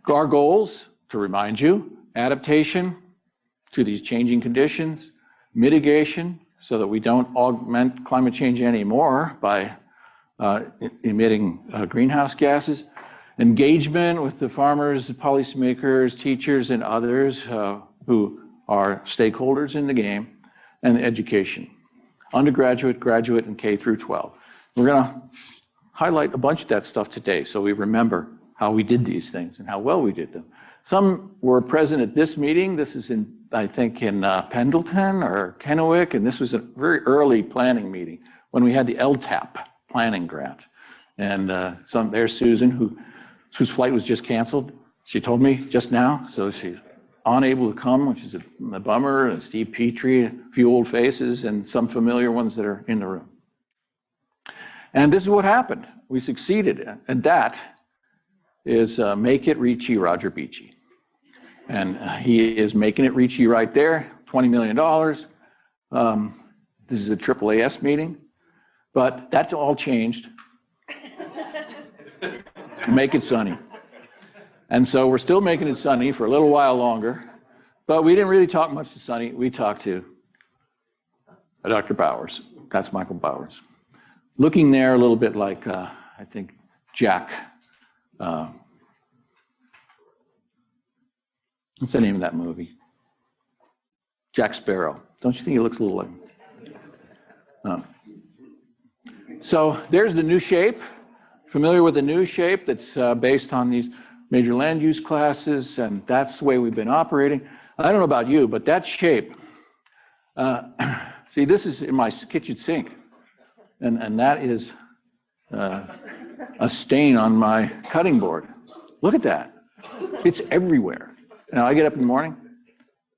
Our goals, to remind you, adaptation to these changing conditions, mitigation, so that we don't augment climate change anymore by emitting greenhouse gases, engagement with the farmers, policymakers, teachers, and others who are stakeholders in the game, and education, undergraduate, graduate, and K through 12. We're going to highlight a bunch of that stuff today so we remember how we did these things and how well we did them. Some were present at this meeting. This is in, I think, in Pendleton or Kennewick, and this was a very early planning meeting when we had the LTAP planning grant. And there's Susan, whose flight was just canceled. She told me just now, so she's unable to come, which is a bummer. And Steve Petrie, a few old faces, and some familiar ones that are in the room. And this is what happened. We succeeded, and that is Make It Reachy Roger Beachy. And he is making it reachy right there, $20 million. This is a AAAS meeting, but that all changed. Make it sunny. And so we're still making it sunny for a little while longer, but we didn't really talk much to Sunny. We talked to Dr. Bowers. That's Michael Bowers. Looking there a little bit like, I think, Jack. What's the name of that movie? Jack Sparrow. Don't you think he looks a little like? So there's the new shape. Familiar with the new shape that's based on these major land use classes, and that's the way we've been operating. I don't know about you, but that shape, see, this is in my kitchen sink, and that is a stain on my cutting board. Look at that. It's everywhere. Now, I get up in the morning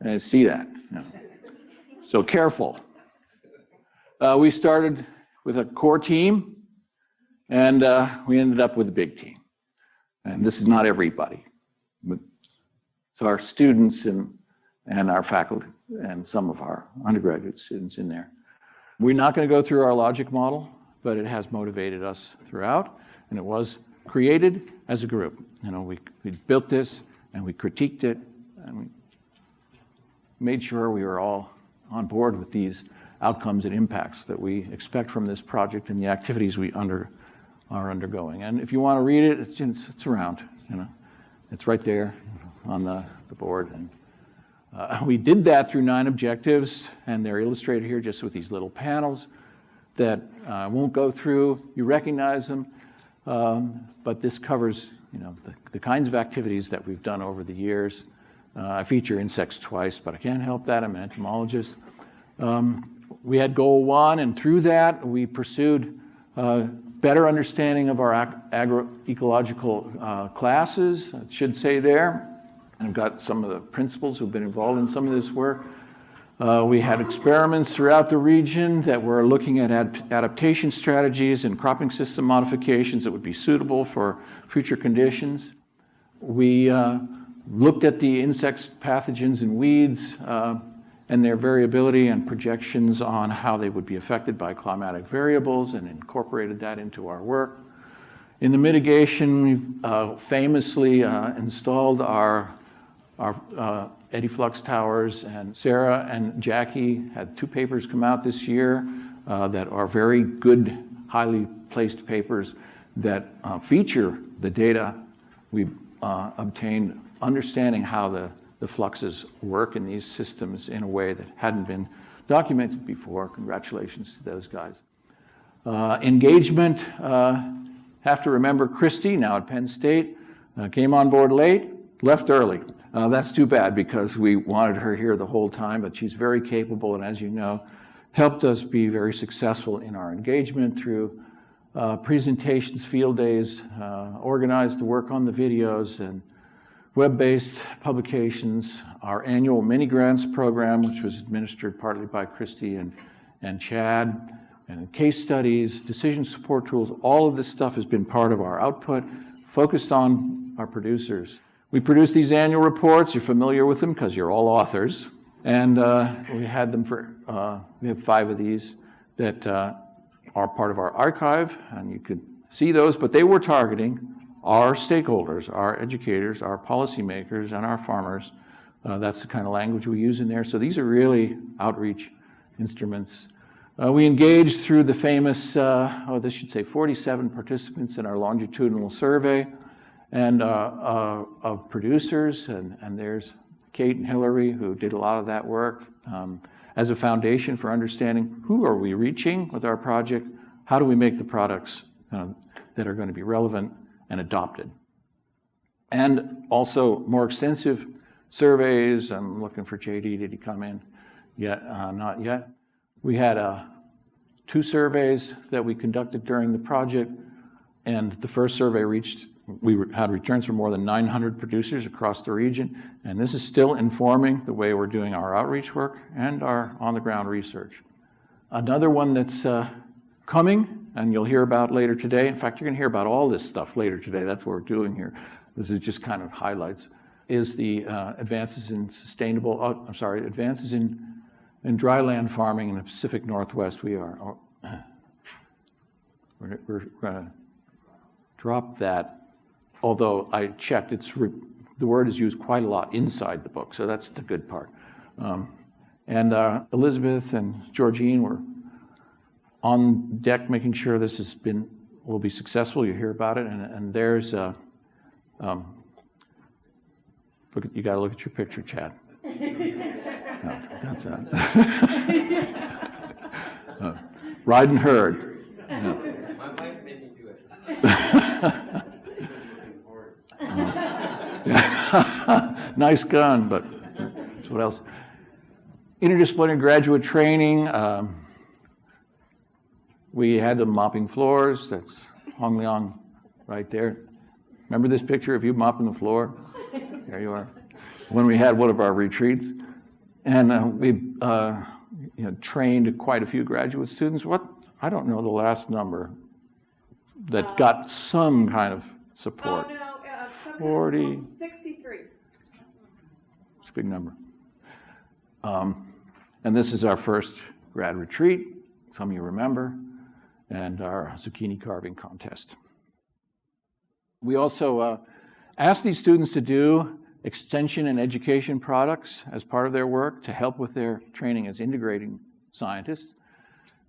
and I see that. So careful. We started with a core team, and we ended up with a big team. And this is not everybody. But so our students and our faculty and some of our undergraduate students in there. We're not going to go through our logic model, but it has motivated us throughout, and it was created as a group. We built this, and we critiqued it, and we made sure we were all on board with these outcomes and impacts that we expect from this project and the activities we are undergoing. And if you want to read it, it's around. It's right there on the board. And we did that through 9 objectives, and they're illustrated here just with these little panels that I won't go through. You recognize them, but this covers the kinds of activities that we've done over the years. I feature insects twice, but I can't help that. I'm an entomologist. We had goal 1, and through that, we pursued better understanding of our agroecological classes. It should say there. I've got some of the principals who've been involved in some of this work. We had experiments throughout the region that were looking at adaptation strategies and cropping system modifications that would be suitable for future conditions. We looked at the insects, pathogens, and weeds and their variability and projections on how they would be affected by climatic variables, and incorporated that into our work. In the mitigation, we've famously installed our eddy-flux towers, and Sarah and Jackie had 2 papers come out this year that are very good, highly placed papers that feature the data we've obtained, understanding how the fluxes work in these systems in a way that hadn't been documented before. Congratulations to those guys. Engagement, have to remember Christy, now at Penn State, came on board late, left early. That's too bad because we wanted her here the whole time, but she's very capable, and as you know, helped us be very successful in our engagement through presentations, field days, organized to work on the videos, and web-based publications, our annual mini grants program, which was administered partly by Christy and Chad, and case studies, decision support tools. All of this stuff has been part of our output, focused on our producers. We produce these annual reports. You're familiar with them because you're all authors. And we had them we have 5 of these that are part of our archive, and you could see those, but they were targeting our stakeholders, our educators, our policymakers, and our farmers. That's the kind of language we use in there. So these are really outreach instruments. We engaged through the famous, this should say 47 participants in our longitudinal survey and of producers, and there's Kate and Hillary who did a lot of that work as a foundation for understanding who are we reaching with our project, how do we make the products that are going to be relevant and adopted. And also more extensive surveys. I'm looking for JD, did he come in? Yet, not yet. We had 2 surveys that we conducted during the project, and the first survey we had returns from more than 900 producers across the region, and this is still informing the way we're doing our outreach work and our on-the-ground research. Another one that's coming, and you'll hear about later today, in fact, you're gonna hear about all this stuff later today, that's what we're doing here. This is just kind of highlights, is the advances in advances in dryland farming in the Pacific Northwest. We're gonna drop that. Although I checked, the word is used quite a lot inside the book, so that's the good part. Elizabeth and Georgine were on deck making sure this will be successful. You hear about it, and there's you got to look at your picture, Chad. No, that's that. Ride and herd. No. My wife made me do it. Nice gun, but what else? Interdisciplinary graduate training. We had them mopping floors. That's Hong Leong right there. Remember this picture of you mopping the floor? There you are. When we had one of our retreats. And we trained quite a few graduate students. I don't know the last number that got some kind of support. 40. 63. It's a big number. And this is our first grad retreat, some of you remember, and our zucchini carving contest. We also asked these students to do extension and education products as part of their work to help with their training as integrating scientists.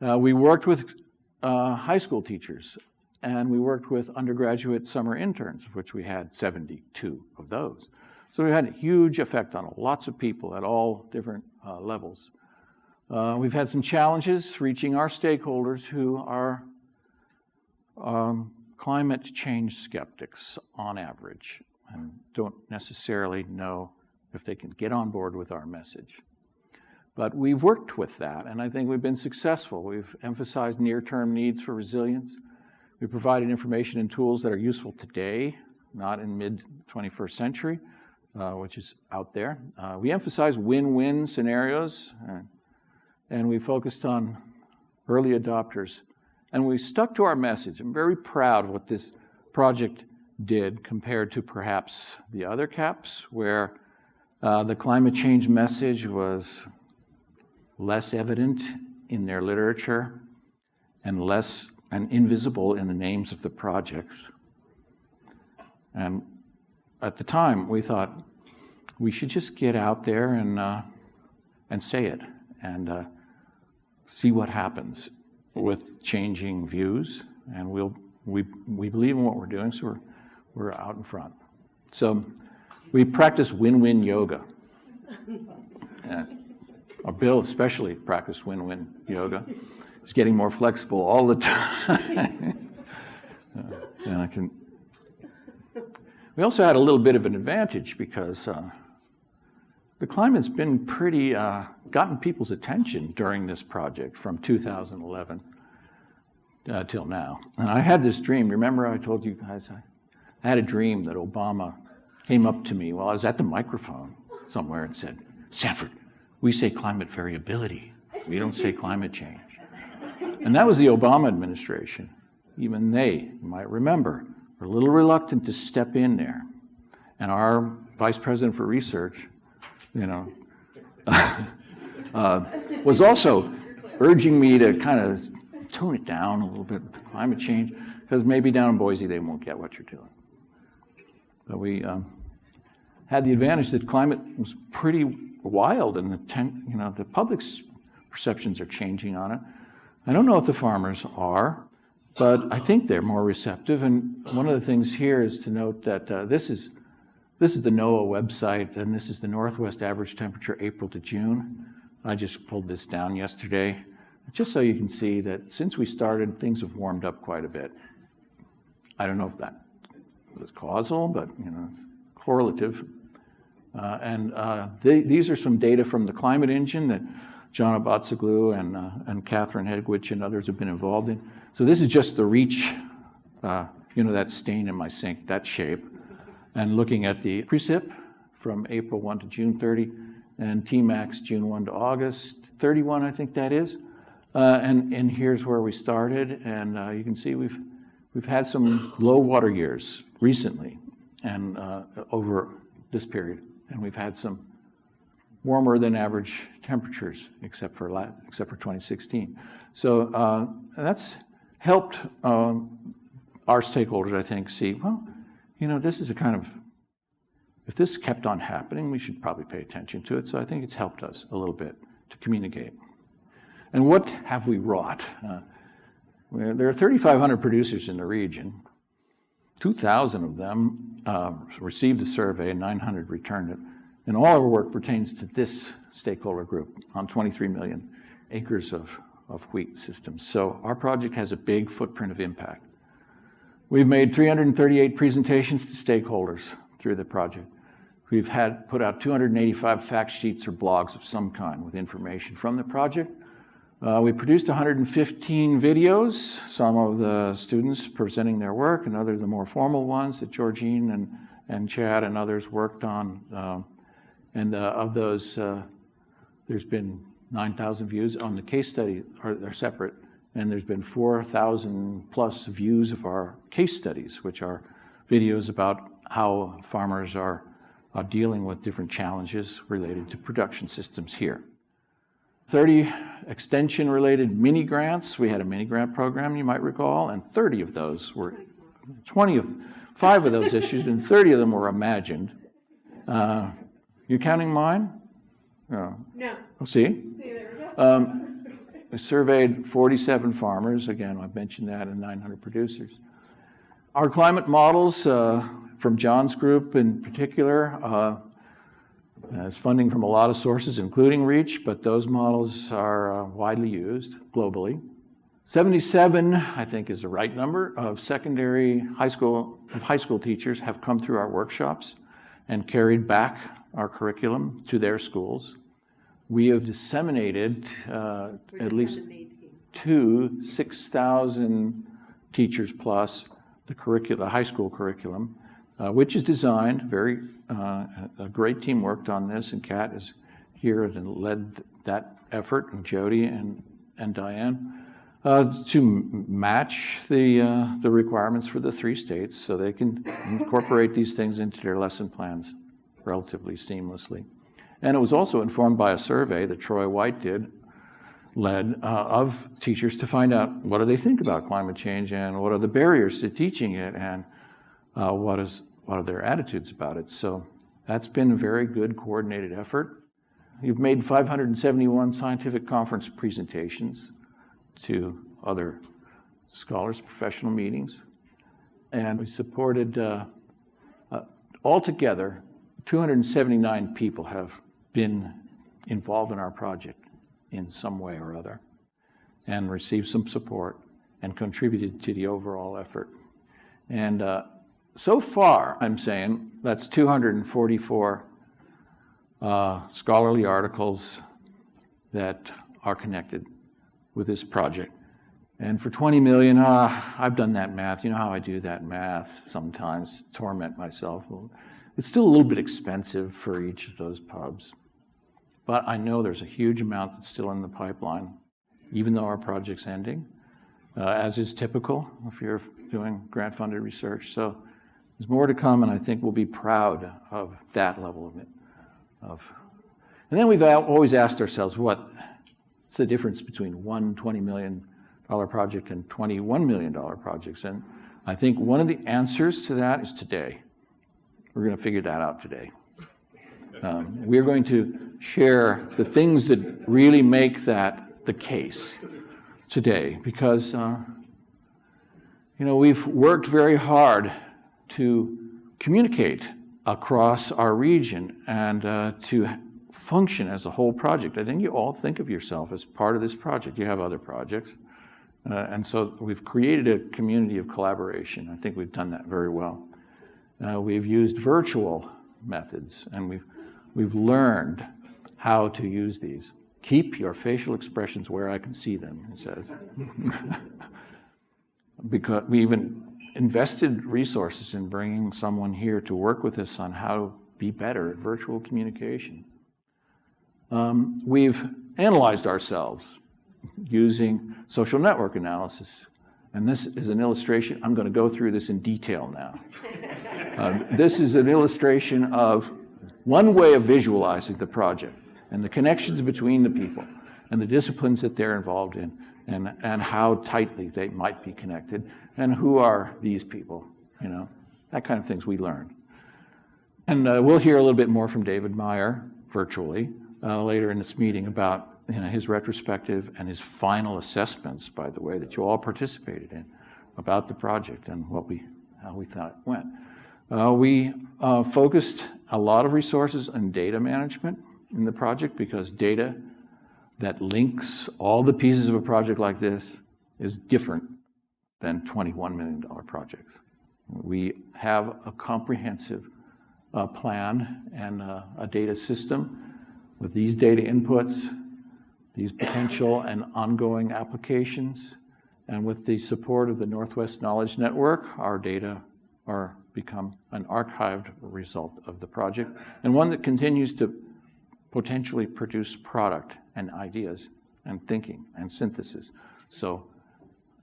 We worked with high school teachers, and we worked with undergraduate summer interns, of which we had 72 of those. So we had a huge effect on lots of people at all different levels. We've had some challenges reaching our stakeholders who are climate change skeptics on average and don't necessarily know if they can get on board with our message. But we've worked with that, and I think we've been successful. We've emphasized near-term needs for resilience. We provided information and tools that are useful today, not in mid-21st century, which is out there. We emphasize win-win scenarios, and we focused on early adopters. And we stuck to our message. I'm very proud of what this project did compared to perhaps the other CAPs, where the climate change message was less evident in their literature and invisible in the names of the projects. And at the time, we thought we should just get out there and say it and see what happens with changing views. And we believe in what we're doing, so we're out in front. So we practice win-win yoga. Bill especially practiced win-win yoga. He's getting more flexible all the time. We also had a little bit of an advantage because the climate's been pretty, gotten people's attention during this project from 2011 till now. And I had this dream. Remember I told you guys I had a dream that Obama came up to me while I was at the microphone somewhere and said, "Sanford, we say climate variability. We don't say climate change." And that was the Obama administration. Even they, you might remember, were a little reluctant to step in there. And our vice president for research, was also urging me to kind of tone it down a little bit with climate change, because maybe down in Boise they won't get what you're doing. But we had the advantage that climate was pretty wild, and the public's perceptions are changing on it. I don't know if the farmers are, but I think they're more receptive. And one of the things here is to note that this is the NOAA website, and this is the Northwest average temperature April to June. I just pulled this down yesterday, just so you can see that since we started, things have warmed up quite a bit. I don't know if that was causal, but it's correlative. These are some data from the climate engine that John Abatsoglu and Catherine Hedwich and others have been involved in. So this is just the REACH, that stain in my sink, that shape, and looking at the precip from April 1 to June 30, and Tmax June 1 to August 31, I think that is. And here's where we started, and you can see we've had some low water years recently, and over this period, and we've had some warmer than average temperatures, except for 2016. So that's helped our stakeholders, I think, see, well, this is a kind of, if this kept on happening, we should probably pay attention to it. So I think it's helped us a little bit to communicate. And what have we wrought? There are 3,500 producers in the region. 2,000 of them received the survey, and 900 returned it. And all our work pertains to this stakeholder group on 23 million acres of wheat systems. So our project has a big footprint of impact. We've made 338 presentations to stakeholders through the project. We've put out 285 fact sheets or blogs of some kind with information from the project. We produced 115 videos, some of the students presenting their work, and others the more formal ones that Georgine and Chad and others worked on. Of those, there's been 9,000 views on the case study, are separate, and there's been 4,000 plus views of our case studies, which are videos about how farmers are dealing with different challenges related to production systems here. 30 extension-related mini grants. We had a mini grant program, you might recall, and 30 of those were, 5 of those issued, and 30 of them were imagined. You counting mine? No. Oh, see? There we go. We surveyed 47 farmers. Again, I mentioned that, and 900 producers. Our climate models, from John's group in particular, has funding from a lot of sources, including REACH, but those models are widely used globally. 77, I think, is the right number of high school teachers have come through our workshops and carried back our curriculum to their schools. We have disseminated at least to 6,000 teachers plus the high school curriculum, which is designed, a great team worked on this, and Kat is here and led that effort, and Jody and Diane, to match the requirements for the 3 states so they can incorporate these things into their lesson plans relatively seamlessly. And it was also informed by a survey that Troy White led of teachers to find out what do they think about climate change, and what are the barriers to teaching it, and what are their attitudes about it. So that's been a very good coordinated effort. You've made 571 scientific conference presentations to other scholars, professional meetings, and we supported altogether 279 people have been involved in our project in some way or other, and received some support and contributed to the overall effort. And so far, I'm saying, that's 244 scholarly articles that are connected with this project. And for 20 million, I've done that math. You know how I do that math sometimes, torment myself. It's still a little bit expensive for each of those pubs. But I know there's a huge amount that's still in the pipeline, even though our project's ending, as is typical if you're doing grant-funded research. So there's more to come, and I think we'll be proud of that level of it. And then we've always asked ourselves, what's the difference between one $20 million project and $21 million projects? And I think one of the answers to that is today. We're going to figure that out today. We're going to share the things that really make that the case today, because we've worked very hard to communicate across our region and to function as a whole project. I think you all think of yourself as part of this project. You have other projects. And so we've created a community of collaboration. I think we've done that very well. We've used virtual methods, and we've learned how to use these. Keep your facial expressions where I can see them, he says. Because we even invested resources in bringing someone here to work with us on how to be better at virtual communication. We've analyzed ourselves using social network analysis. And this is an illustration. I'm going to go through this in detail now. This is an illustration of one way of visualizing the project and the connections between the people and the disciplines that they're involved in and how tightly they might be connected and who are these people, that kind of things we learned. And we'll hear a little bit more from David Meyer virtually later in this meeting about his retrospective and his final assessments, by the way, that you all participated in about the project and how we thought it went. We focused a lot of resources on data management in the project, because data that links all the pieces of a project like this is different than $21 million projects. We have a comprehensive plan and a data system with these data inputs, these potential and ongoing applications, and with the support of the Northwest Knowledge Network, our data are become an archived result of the project, and one that continues to potentially produce product and ideas and thinking and synthesis. So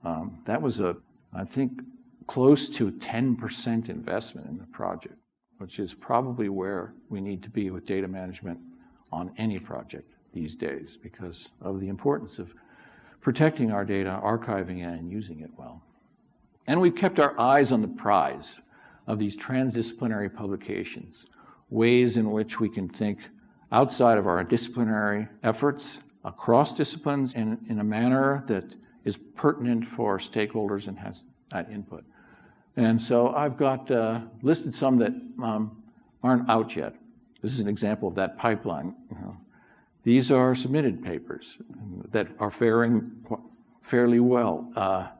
that was I think, close to 10% investment in the project, which is probably where we need to be with data management on any project these days, because of the importance of protecting our data, archiving it, and using it well. And we've kept our eyes on the prize of these transdisciplinary publications, ways in which we can think outside of our disciplinary efforts, across disciplines, in a manner that is pertinent for stakeholders and has that input. And so I've got listed some that aren't out yet. This is an example of that pipeline. These are submitted papers that are faring fairly well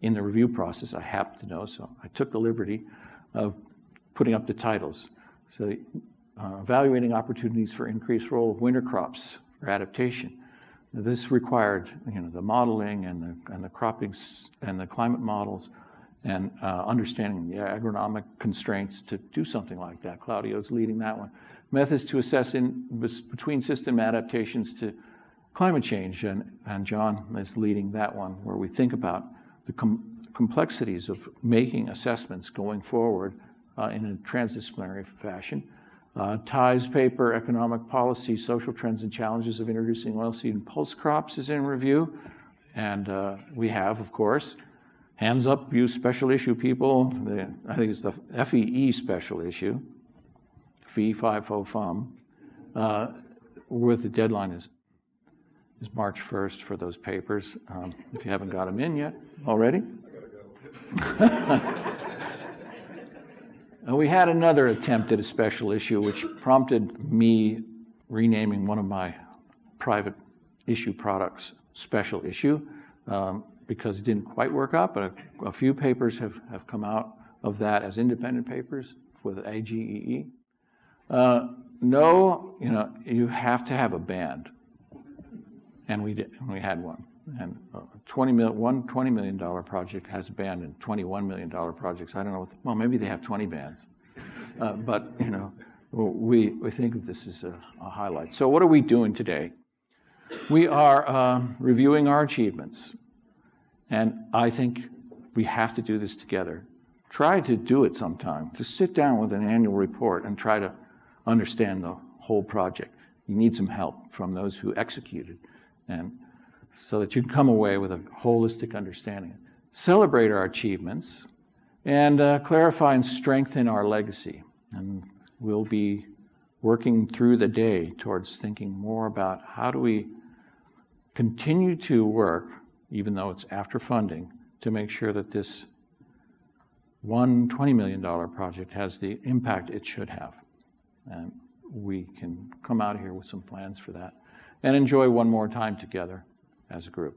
in the review process, I happen to know. So I took the liberty of putting up the titles. So evaluating opportunities for increased role of winter crops for adaptation. This required the modeling and the cropping and the climate models and understanding the agronomic constraints to do something like that. Claudio's leading that one. Methods to assess between system adaptations to climate change, and John is leading that one, where we think about the complexities of making assessments going forward in a transdisciplinary fashion. Ty's paper, Economic Policy, Social Trends and Challenges of Introducing Oilseed and Pulse Crops, is in review. And we have, of course, hands up, you special issue people. I think it's the FEE special issue, FEE 50FUM, with the deadline is March 1st for those papers, if you haven't got them in yet already. We had another attempt at a special issue, which prompted me renaming one of my private issue products special issue, because it didn't quite work out, but a few papers have come out of that as independent papers with AGEE. No, you have to have a band. And we did, and we had one. And one $20 million project has a band, and $21 million projects, I don't know, well, maybe they have 20 bands. But, we think of this as a highlight. So what are we doing today? We are reviewing our achievements. And I think we have to do this together. Try to do it sometime. Just sit down with an annual report and try to understand the whole project. You need some help from those who executed, and so that you can come away with a holistic understanding. Celebrate our achievements and clarify and strengthen our legacy. And we'll be working through the day towards thinking more about how do we continue to work, even though it's after funding, to make sure that this one $20 million project has the impact it should have. And we can come out here with some plans for that and enjoy one more time together as a group.